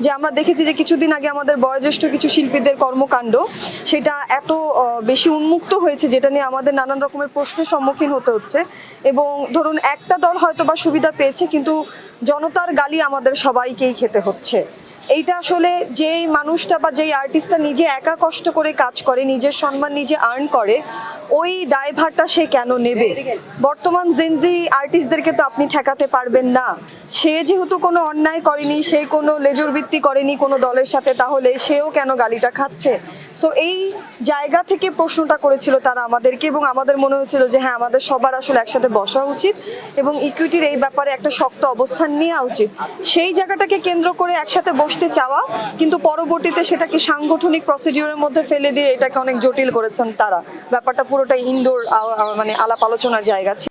যে আমরা দেখেছি যে কিছুদিন আগে আমাদের বয়োজ্যেষ্ঠ কিছু শিল্পীদের কর্মকাণ্ড সেটা এত বেশি উন্মুক্ত হয়েছে, যেটা নিয়ে আমাদের নানান রকমের প্রশ্নের সম্মুখীন হতে হচ্ছে। এবং ধরুন একটা দল হয়তো বা সুবিধা পেয়েছে, কিন্তু জনতার গালি আমাদের সবাইকেই খেতে হচ্ছে। এইটা আসলে যেই মানুষটা বা যেই আর্টিস্টটা নিজে একা কষ্ট করে কাজ করে, নিজের সম্মান নিজে আর্ন করে, ওই দায়ভারটা সে কেন নেবে? বর্তমান জেনজি আর্টিস্টদেরকে তো আপনি ঠেকাতে পারবেন না। সে যেহেতু কোনো অন্যায় করেনি, সে কোনো লেজুর বৃত্তি করেনি কোনো দলের সাথে, তাহলে সেও কেন গালিটা খাচ্ছে? সো এই জায়গা থেকে প্রশ্নটা করেছিল তারা আমাদেরকে, এবং আমাদের মনে হয়েছিল যে হ্যাঁ, আমাদের সবার আসলে একসাথে বসা উচিত এবং ইকুইটির এই ব্যাপারে একটা শক্ত অবস্থান নেওয়া উচিত। সেই জায়গাটাকে কেন্দ্র করে একসাথে বসতে চাওয়া, কিন্তু পরবর্তীতে সেটাকে সাংগঠনিক প্রসিডিউরের মধ্যে ফেলে দিয়ে এটাকে অনেক জটিল করেছেন তারা। ব্যাপারটা পুরোটাই ইনডোর মানে আলাপ আলোচনার জায়গা ছিল।